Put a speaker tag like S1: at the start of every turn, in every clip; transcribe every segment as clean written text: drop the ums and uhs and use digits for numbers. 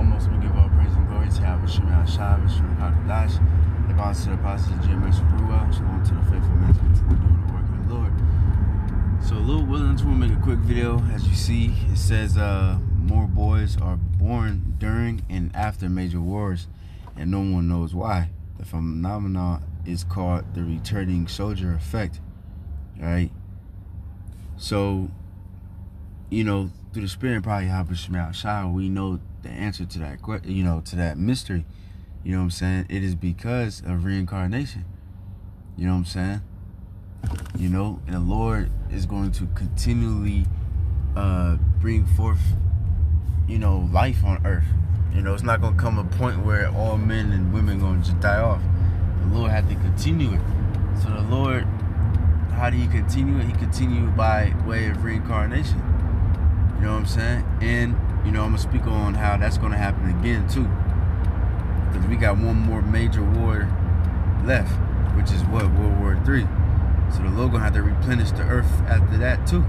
S1: foremost, we give all praise and glory to Yahweh Shai, Vishnu Kadadash, the boss to the apostles, GMS Ruah, shalom to the faithful men, continue doing the work of the Lord. So, Lil Williams, we'll make a quick video. As you see, it says more boys are born during and after major wars, and no one knows why. The phenomenon is called the returning soldier effect. Right? So, you know, through the spirit and probably Shai, we know the answer to that, to that mystery. You know what I'm saying? It is because of reincarnation. You know what I'm saying? You know, and the Lord is going to continually bring forth, life on earth. It's not going to come a point where all men and women going to just die off. The Lord had to continue it. So the Lord, how did he continue it? He continued by way of reincarnation. You know what I'm saying? And, I'm going to speak on how that's going to happen again, too. Because we got one more major war left, which is what? World War III. So the Lord going to have to replenish the earth after that, too.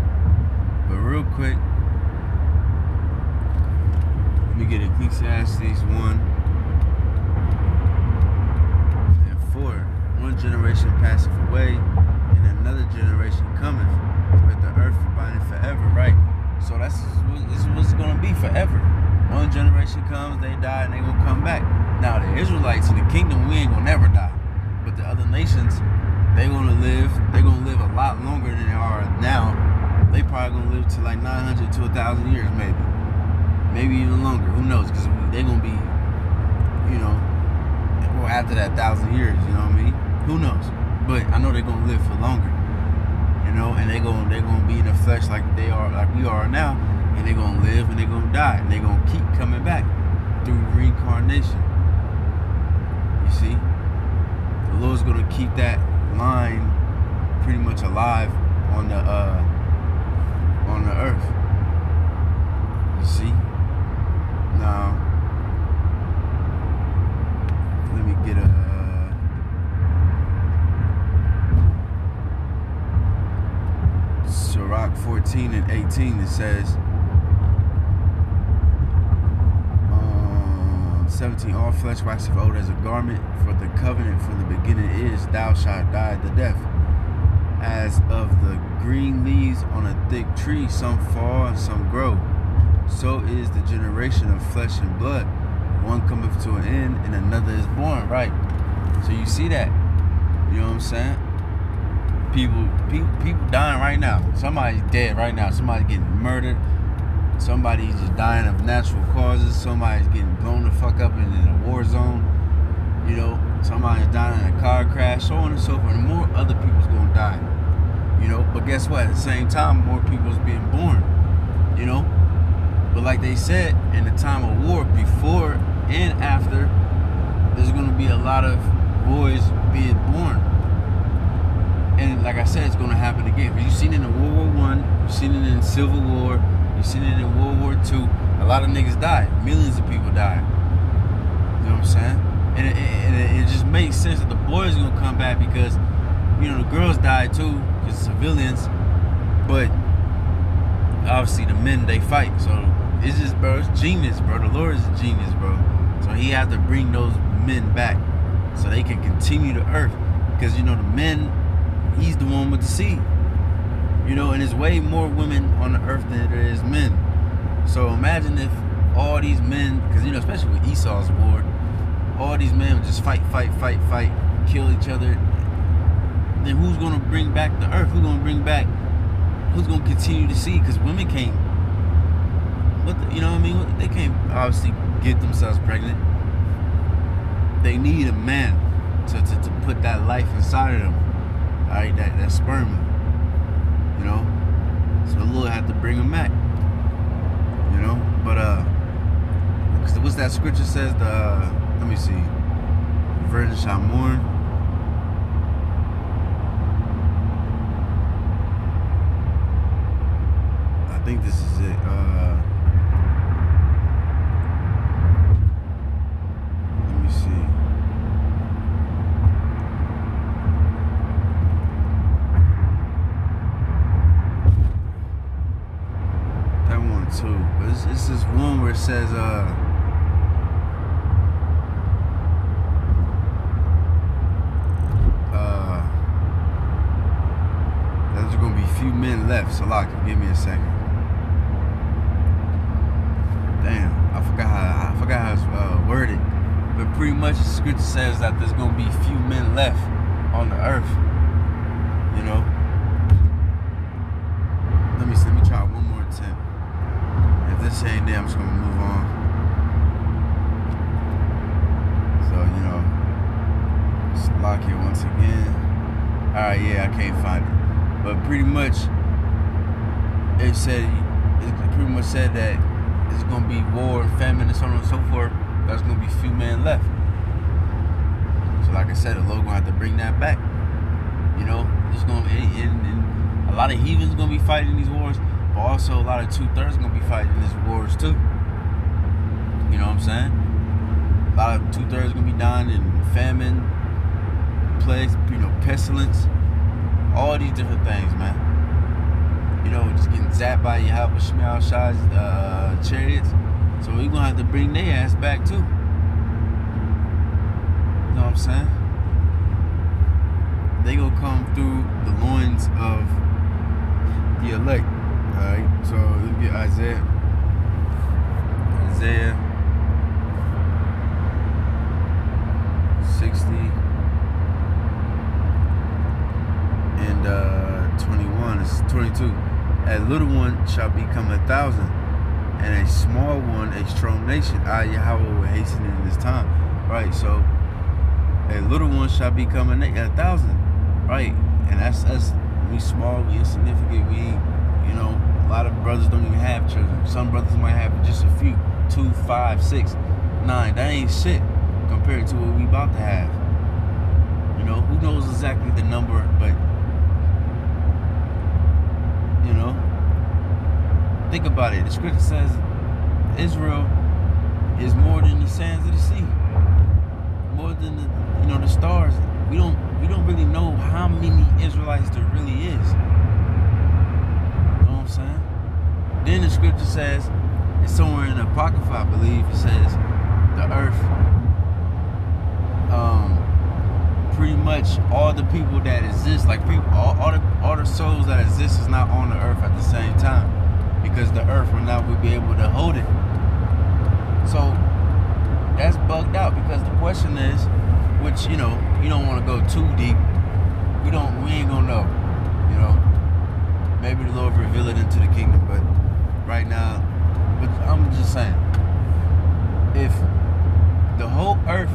S1: But real quick, let me get Ecclesiastes 1 and 4. One generation passeth away, and another generation cometh, but the earth abideth forever, right? So this is what's going to be forever. One generation comes, they die, and they going to come back. Now, the Israelites in the kingdom, we ain't going to never die. But the other nations, they're going to live a lot longer than they are now. They probably going to live to like 900 to 1,000 years, maybe. Maybe even longer. Who knows? Because they're going to be, after that 1,000 years, you know what I mean? Who knows? But I know they're going to live for longer. And they're gonna be in the flesh like we are now, and they're gonna live and they're gonna die, and they're gonna keep coming back through reincarnation. You see, the Lord's gonna keep that line pretty much alive on the earth. You see. Now, let me get a. Sirach 14 and 18, it says, 17, all flesh waxeth old as a garment, for the covenant from the beginning is, thou shalt die at the death. As of the green leaves on a thick tree, some fall and some grow. So is the generation of flesh and blood. One cometh to an end, and another is born. Right? So you see that? You know what I'm saying? People dying right now. Somebody's dead right now. Somebody's getting murdered. Somebody's just dying of natural causes. Somebody's getting blown the fuck up in a war zone. Somebody's dying in a car crash, so on and so forth. And more other people's gonna die. But guess what? At the same time, more people's being born. But like they said, in the time of war, before and after, there's gonna be a lot of boys being born. And like I said, it's going to happen again. Because you've seen it in World War I, you've seen it in Civil War, you've seen it in World War II. A lot of niggas died. Millions of people died. You know what I'm saying? And it just makes sense that the boys are going to come back because, the girls died too, because civilians. But obviously the men, they fight. So it's just, bro, it's genius, bro. The Lord is a genius, bro. So he has to bring those men back so they can continue the earth. Because, the men... He's the one with the seed. And there's way more women on the earth than there is men. So imagine if all these men, because, especially with Esau's war, all these men would just fight, kill each other. Then who's going to bring back the earth? Who's going to continue to see? Because women can't, they can't obviously get themselves pregnant. They need a man to put that life inside of them. Alright, that sperm, so the Lord had to bring him back, but what's that scripture says? Let me see, the virgin shall mourn. I think this is it. Let me see. Too. But it's this one where it says left. Salaki, give me a second. Damn, I forgot how it's worded. But pretty much the scripture says that there's gonna be few men left on the earth. You know. Let me try one more attempt. If this ain't there, I'm just gonna move on. So, you know, just lock here once again. Alright, yeah, I can't find it. But pretty much it pretty much said that it's gonna be war and famine and so on and so forth. There's gonna be few men left. So like I said, the Lord gonna have to bring that back. You know, it's gonna and a lot of heathens gonna be fighting these wars, but also a lot of 2/3 gonna be fighting these wars too. You know what I'm saying? A lot of 2/3 gonna be dying in famine, plagues, you know, pestilence, all these different things, man. You know, just getting zapped by Yahweh Shemiah Shai's chariots. So we're gonna have to bring their ass back too. You know what I'm saying? They gonna come through the loins of the elect. Alright, so let's get Isaiah 60 and 21. It's 22. A little one shall become 1,000, and a small one a strong nation. Yahweh will hasten in this time. Right, so a little one shall become 1,000. Right, and that's us. We small, we insignificant, we ain't, you know, a lot of brothers don't even have children. Some brothers might have just a few, 2, 5, 6, 9. That ain't shit compared to what we about to have. You know, who knows exactly the number, but you know, think about it. The scripture says Israel is more than the sands of the sea, more than the, you know, the stars. We don't really know how many Israelites there really is. You know what I'm saying? Then the scripture says, it's somewhere in the Apocrypha, I believe, it says the earth, pretty much all the people that exist, like people, all the souls that exist is not on the earth at the same time, because the earth will not be able to hold it. So that's bugged out, because the question is, which, you know, you don't want to go too deep. We ain't gonna know, you know. Maybe the Lord reveal it into the kingdom, but right now, but I'm just saying, if the whole earth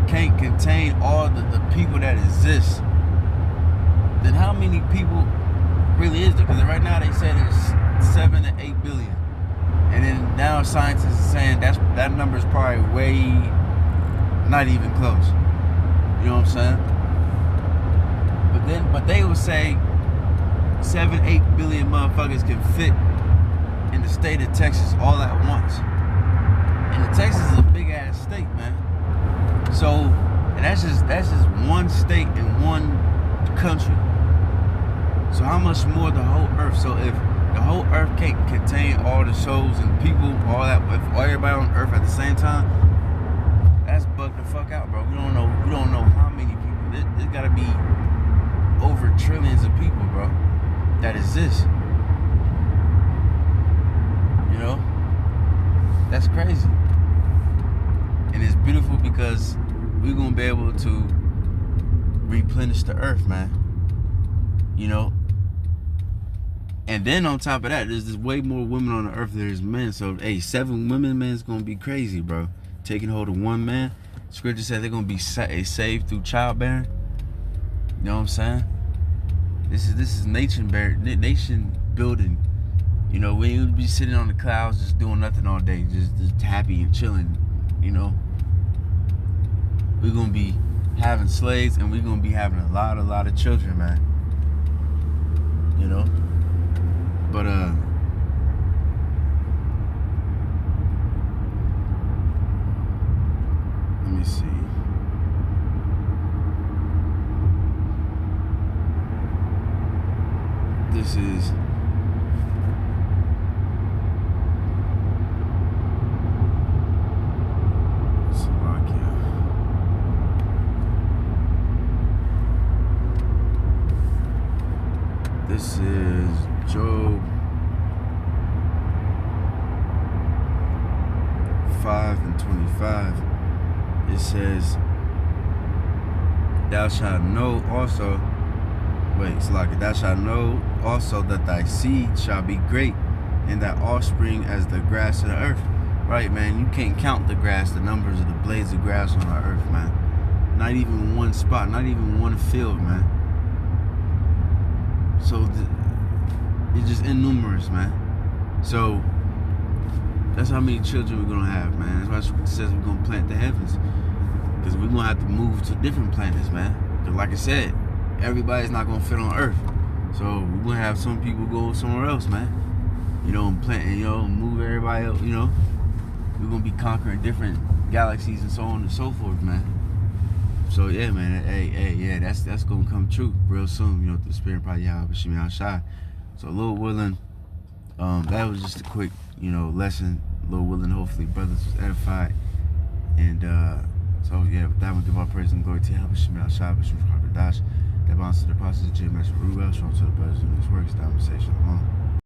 S1: can't contain all the people that exist, then how many people really is there? Because right now they say there's 7 to 8 billion, and then now scientists are saying that number is probably way not even close. You know what I'm saying? But they would say 7, 8 billion motherfuckers can fit in the state of Texas all at once. And Texas is a big ass state, man. So, and that's just one state in one country. So how much more the whole earth? So if the whole earth can't contain all the souls and people, all that, if everybody on earth at the same time, that's bugged the fuck out, bro. We don't know how many people. There's gotta be over trillions of people, bro, that exist. You know? That's crazy. And it's beautiful because we're gonna be able to replenish the earth, man. You know? And then on top of that, there's way more women on the earth than there's men. So, hey, 7 women, man, is gonna be crazy, bro. Taking hold of one man. Scripture said they're gonna be saved through childbearing. You know what I'm saying? This is nation building. You know, we ain't be sitting on the clouds just doing nothing all day, just happy and chilling. You know, we're gonna be having slaves, and we're gonna be having a lot of children, man. You know, but let me see. This is Slovakia. This is Job 25 and 25, it says, thou shalt know also, thou shalt know also that thy seed shall be great, and thy offspring as the grass of the earth. Right, man, you can't count the grass, the numbers of the blades of grass on our earth, man. Not even one spot, not even one field, man. So it's just innumerous, man. So that's how many children we're gonna have, man. That's why it says we're gonna plant the heavens, because we're gonna have to move to different planets, man. Because like I said, everybody's not gonna fit on Earth, so we're gonna have some people go somewhere else, man. You know, and plant, you know, move everybody else. You know, we're gonna be conquering different galaxies and so on and so forth, man. So yeah, man. Hey, yeah, that's gonna come true real soon. You know, through the spirit, probably shy. So Lord willing, that was just a quick, you know, lesson. Lord willing, hopefully brothers was edified. And so yeah, with that, we give our praise and glory to Yahweh Shemel Shah, Bishop Dash. That bounce to the process of J. Ruel, show to the brothers in this works, that would say shalom.